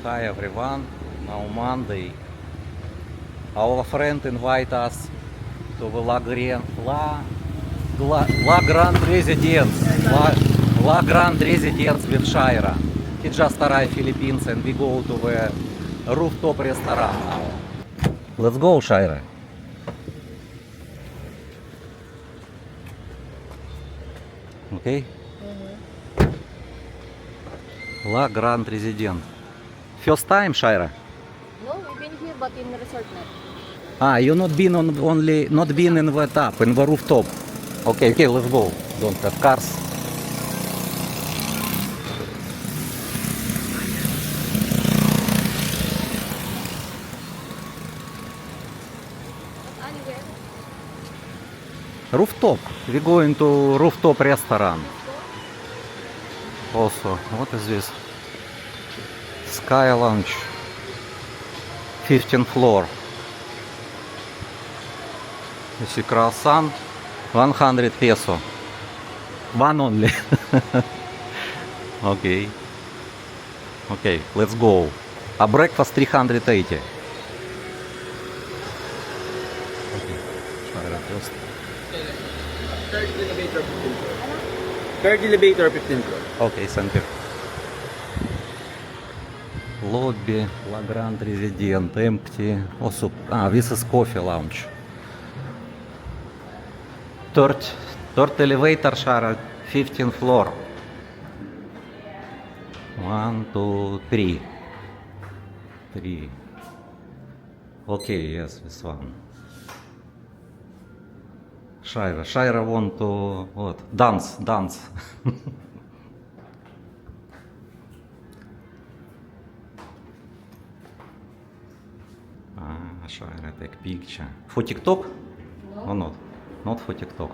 Hi everyone. Now Monday. Our friend invite us to the La Grand Residence. La Grand Residence with Shaira. He just arrived Philippines and we go to the rooftop restaurant now. Let's go, Shaira. Okay? La Grand Residence. First time, Shaira? No, we've been here but in resort net. Ah, you not been on not been in the top, in the rooftop. Okay, let's go. Don't have cars. Anywhere. Rooftop. We're going to rooftop restaurant. Also, what is this? Sky Lounge. 15th floor. You see croissant, 100 peso. One only. Okay. Okay, let's go. A breakfast 380. Okay. First. Third elevator 15 floor. Third elevator 15 floor. Okay, thank you. Lobby, La Grand Residence, empty. Also, this is coffee lounge. Third elevator, Shara, 15th floor. 1, 2, 3. 3. Okay, yes, this one. Shaira want to what? Dance. Shaira take picture. For TikTok? No. Or not? Not for TikTok.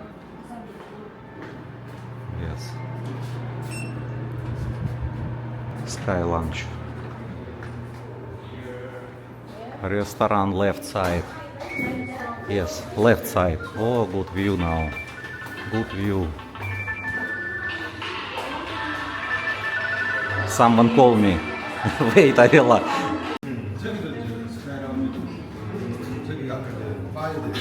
Yes. Sky Lounge. Restaurant left side. Yes, left side. Oh, good view now. Good view. Someone call me. Wait, I will. Welcome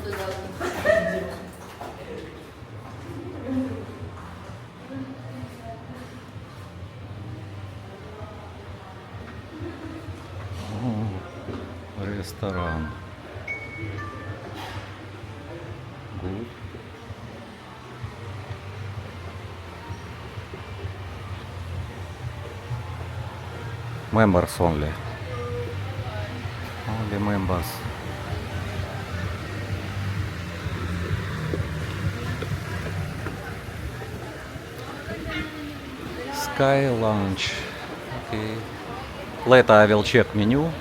to the... Restaurant. Good. Members only. Only members. Sky Lounge. Okay. Later I will check menu.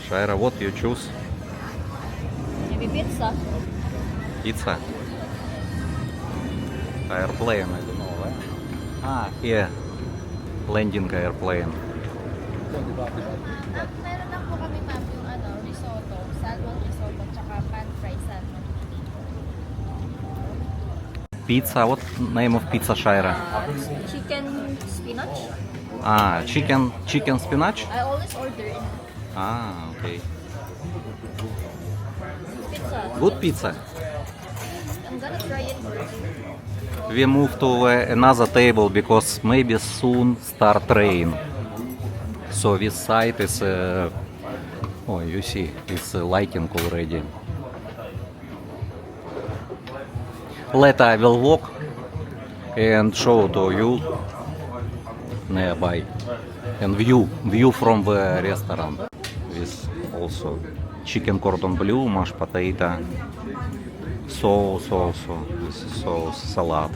Shaira, what you choose? Maybe pizza. Pizza? Airplane, I don't know, right? Here. Landing airplane. Meron lang po kami ma'am yung risotto, salmon risotto, tsaka pan fried salmon. Pizza, what name of pizza, Shaira? Chicken spinach. Chicken spinach? I always order it. Okay. Pizza. Good pizza. I'm gonna try it first. We move to another table because maybe soon start rain. So this side is, you see, it's lighting already. Later I will walk and show to you nearby and view from the restaurant. With also chicken cordon bleu, mashed potato, sauce also, this is sauce, salad.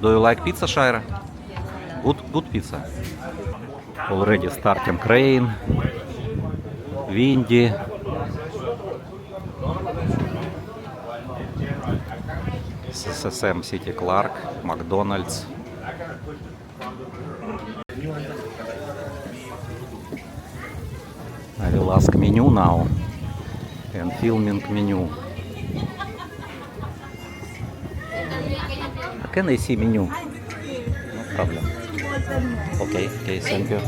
Do you like pizza, Shaira? Good pizza. Already starting rain, windy. SSM City Clark, McDonald's. I will ask menu now and filming menu. Can I see menu? No problem. Okay, okay, thank you.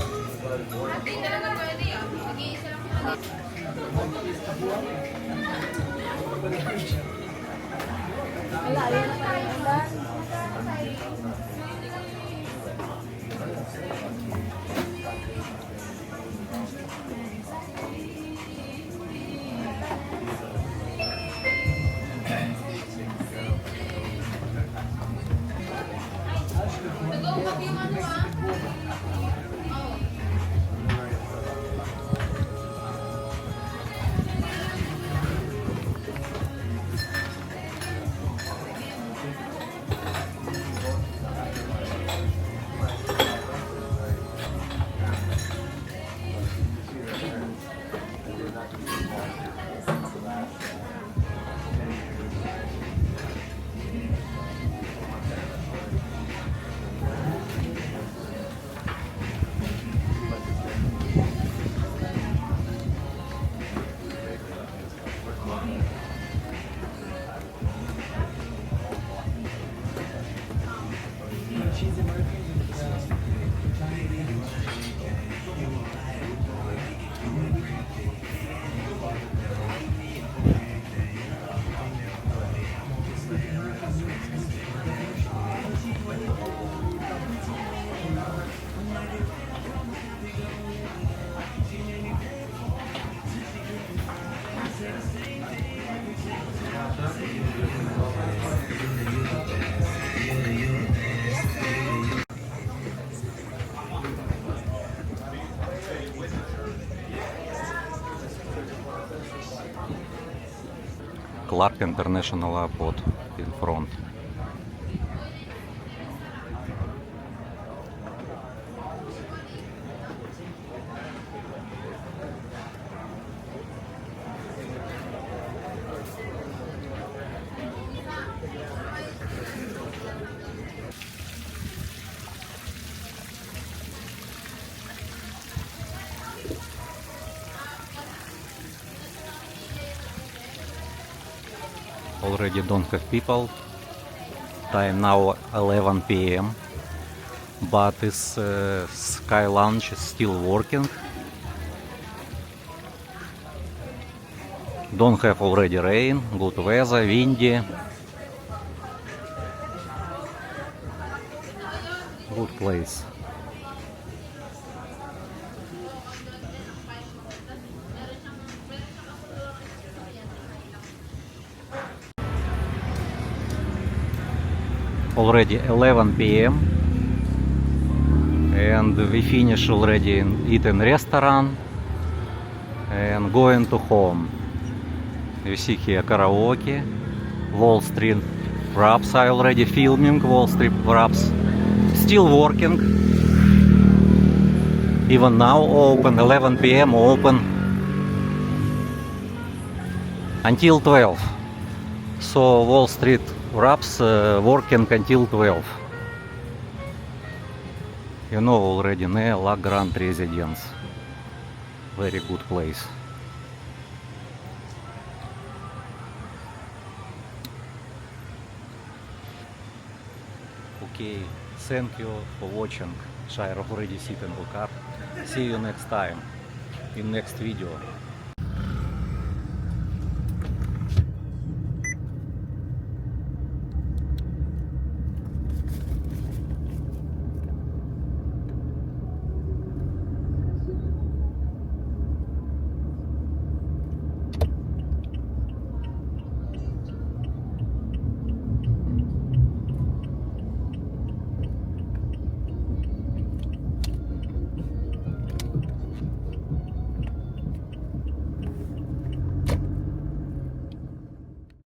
Clark International Airport in front. Already don't have people. Time now 11 p.m. But this Sky Lounge is still working. Don't have already rain, good weather, windy. Good place. Already 11 p.m. and we finish already in eating restaurant and going to home. You see here karaoke, Wall Street Wraps. I already filming Wall Street Wraps. Still working. Even now open, 11 p.m. open until 12. So Wall Street Wraps working until 12. You know already, La Grande Residence. Very good place. Okay, thank you for watching. Shire already sit in the car. See you next time in next video.